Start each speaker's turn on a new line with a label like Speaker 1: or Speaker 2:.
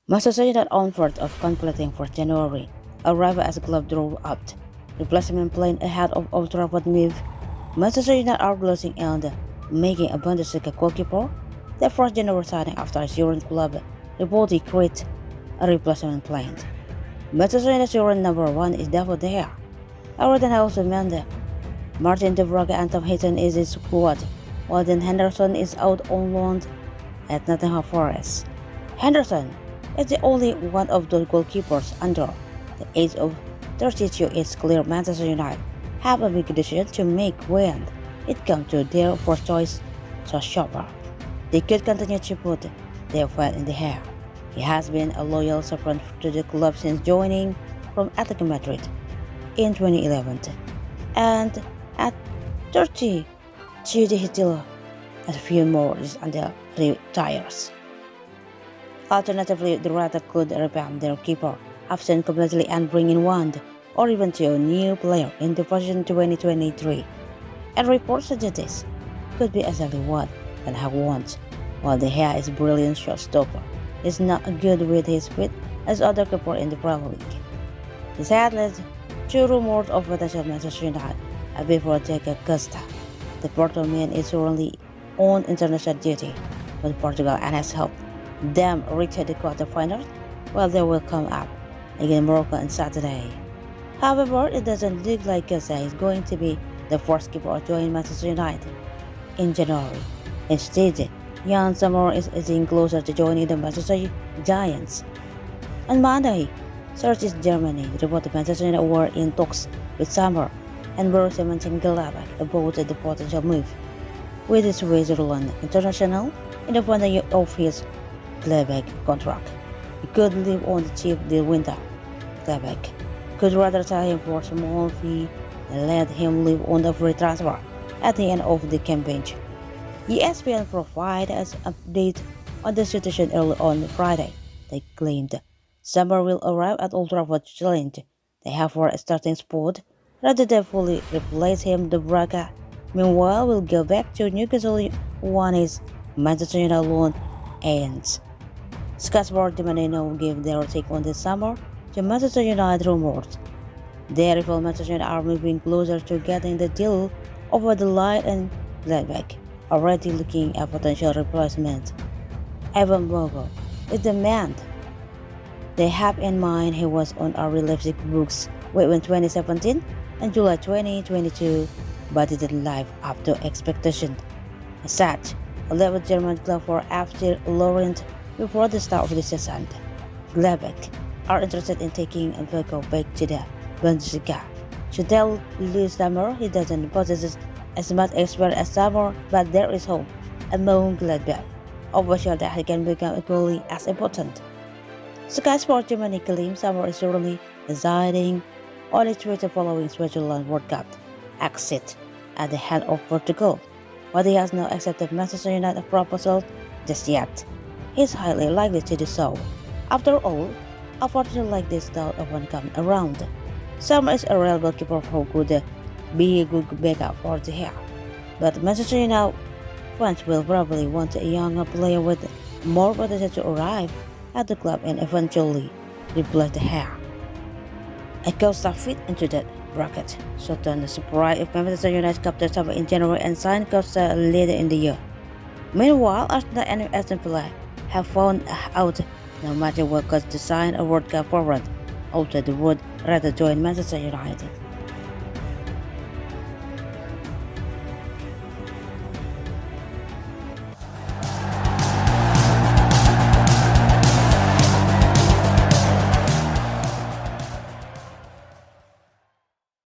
Speaker 1: Manchester United on 4th of completing for January, arrived as the club drew up. Replacement plane ahead of Old Trafford move. Manchester United are closing and making a Bundesliga goalkeeper, their first January signing after his European club reportedly create a replacement plan. Manchester United's European number 1 is David de Gea. Already also Mende, Martin Dubravka and Heaton is his squad, while Dean Henderson is out on loan at Nottingham Forest. Henderson is the only one of those goalkeepers under the age of 32. It's clear Manchester United have a big decision to make when it comes to their first choice shopper. They could continue to put their faith in the hair. He has been a loyal servant to the club since joining from Atletico Madrid in 2011, and at 32 he still has a few more until he retires. Alternatively, the Rata could revamp their keeper absent completely and bring in one or even two new players in the position 2023. And reports suggest this could be exactly what Ten Hag wants. While De Gea is a brilliant shot stopper, he's not good with his feet as other keeper in the Premier League. This had led to rumors of potential Manchester United before Diego Costa. The Porto man is currently on international duty with Portugal and has helped them reach the quarterfinals, while they will come up against Morocco on Saturday. However, it doesn't look like Costa is going to be the first keeper to join Manchester United in January. Instead, Jan Sommer is edging closer to joining the Manchester Giants. On Monday, sources in Germany reported Manchester United were in talks with Sommer and Borussia Mönchengladbach about the potential move, with his Switzerland international in the final year of his Gladbach contract. He could live on the cheap this winter. Gladbach could rather sell him for a small fee and let him live on the free transfer at the end of the campaign. ESPN provided an update on the situation early on Friday. They claimed Sommer will arrive at Old Trafford to challenge they have for a starting spot rather than fully replace him. Dubravka, meanwhile, will go back to Newcastle when his Manchester United loan ends. Sky Sports demanded no give their take on this summer to Manchester United rumors. Their rival Manchester United are moving closer to getting the deal over the line, and Gladbach already looking at potential replacement. Evan Bogo is the man they have in mind. He was on our Leipzig books between 2017 and July 2022, but didn't live up to expectation. As such, a level German club for after Laurent before the start of the season. Gladbach are interested in taking Bogo back to the Bundesliga. Should they lose Sommer, he doesn't possess as much experience as Sommer, but there is hope among Gladbach officials that he can become equally as important. Sky Sports Germany claims Sommer is currently residing on his Twitter following Switzerland World Cup exit at the hand of Portugal, but he has not accepted Manchester United proposal just yet. He is highly likely to do so. After all, opportunities like this don't often come around. Sommer is a reliable keeper who could be a good backup for De Gea, but Manchester United fans will probably want a younger player with more potential to arrive at the club and eventually replace De Gea. A Costa fit into that bracket, so don't surprise if Manchester United captured Sommer in January and signed Costa later in the year. Meanwhile, Arsenal and Aston Villa have found out no matter what cost to sign a World Cup forward, also they would rather join Manchester United.